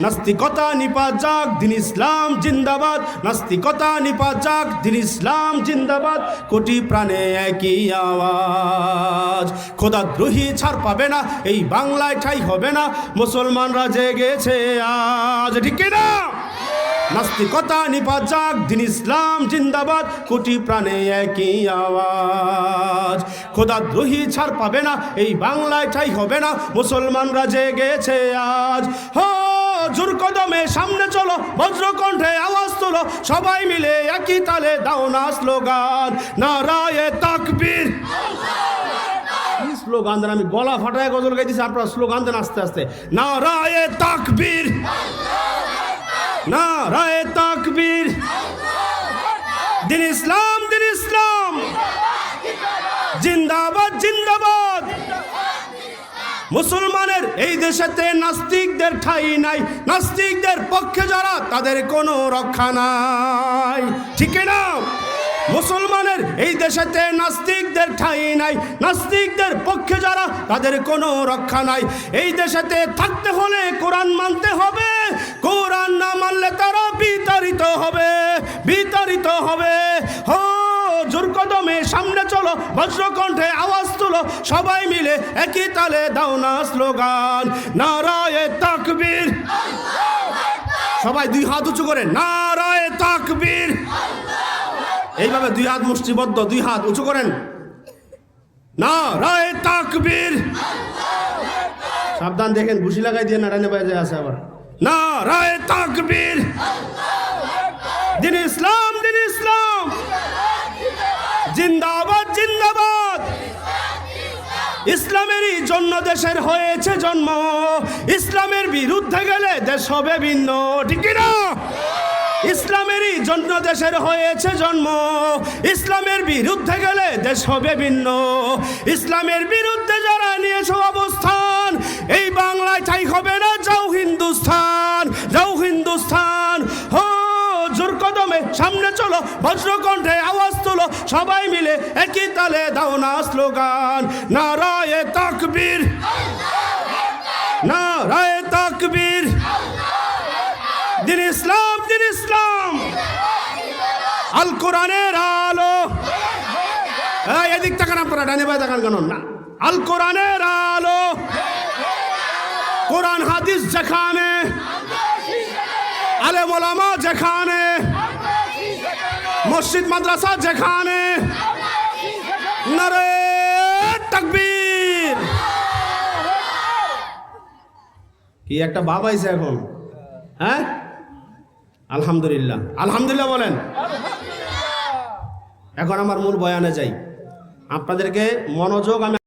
নাস্তিকতা নিপাত যাক, দিন ইসলাম জিন্দাবাদ। নাস্তিকতা নিপাত যাক, দিন ইসলাম জিন্দাবাদ। কোটি প্রাণে একই আওয়াজ, খোদাদ্রোহী ছাড় পাবে না, এই বাংলায় ঠাই হবে না। মুসলমানরা জেগেছে আজ, ঠিক কি না? নাস্তিকতা নিপাত যাক, দিন ইসলাম জিন্দাবাদ। কোটি প্রাণে একই আওয়াজ, খোদাদ্রোহী ছাড় পাবে না, এই বাংলায় ঠাই হবে না। মুসলমানরা জেগেছে আজ। জোর কদমে সামনে চলো, বজ্রকণ্ঠে আওয়াজ তোলো, সবাই মিলে একই তালে দাও না স্লোগান, নারায়ে তাকবীর। স্লোগান দেন, আমি গলা ফাটায় গজল গাইতেছি, আপনারা স্লোগান দেন আস্তে আস্তে। নারায়ে তাকবীর, নারায়ে তাকবীর। দিন ইসলাম, দিন ইসলাম জিন্দাবাদ, জিন্দাবাদ। মুসলমানের এই দেশেতে নাস্তিকদের ঠাঁই নাই, নাস্তিকদের পক্ষে যারা তাদের কোনো রক্ষা নাই, ঠিক না? মুসলমানের এই দেশেতে নাস্তিকদের ঠাঁই নাই, নাস্তিকদের পক্ষে যারা তাদের কোনো রক্ষা নাই। এই দেশেতে থাকতে হলে কোরআন মানতে হবে, কোরআন না মানলে তারা বিতাড়িত হবে, বিতাড়িত হবে। জোর কদমে সামনে চলো, বজ্রকণ্ঠে আওয়াজ তুলো, সবাই মিলে একই তালে দাও না স্লোগান, নারায়ে তাকবীর। সবাই দুই হাত উঁচু করে নারায়ে তাকবীর। এইভাবে দুই হাত মুষ্টিবদ্ধ, দুই হাত উঁচু করেন, নারায়ে তাকবীর। সাবধান, দেখেন ঘুষি লাগাই দিয়ে নারায়ণে বাজে আছে আবার। নারায়ে তাকবীর। দিন ইসলাম, দিন ইসলাম জিন্দাবাদ, জিন্দাবাদ। ইসলামেরই জন্য দেশের হয়েছে জন্ম, ইসলামের বিরুদ্ধে গেলে দেশ হবে ভিন্ন, ঠিক না? ইসলামেরই জন্য দেশের হয়েছে জন্ম, ইসলামের বিরুদ্ধে গেলে দেশ হবে ভিন্ন। ইসলামের বিরুদ্ধে যারা নিয়েছে অবস্থান, এই বাংলায় ঠাই হবে না, যাও হিন্দুস্তান, যাও হিন্দুস্তান। জোর কদমে সামনে চলো, বজ্রকণ্ঠে আওয়াজ তোলো, সবাই মিলে একই তালে দাও না স্লোগান, নারায়ে তাকবীর, নারায়ে তাকবীর। দিন ইসলাম, দিন ইসলাম আল কোরআনের আলো। এদিক তাকান আপনারা, ডানে বাই তাকান কেন না? আল কোরআনের আলো, কোরআন হাদিস যেখানে, আলেম ওলামা যেখানে, মসজিদ মাদ্রাসা যেখানে, নারায়ে তাকবীর। কি একটা বাবা আইছে এখন, হ্যাঁ? আলহামদুলিল্লাহ, আলহামদুলিল্লাহ বলেন। এখন আমার মূল বয়ানে যাই, আপনাদেরকে মনোযোগ আমি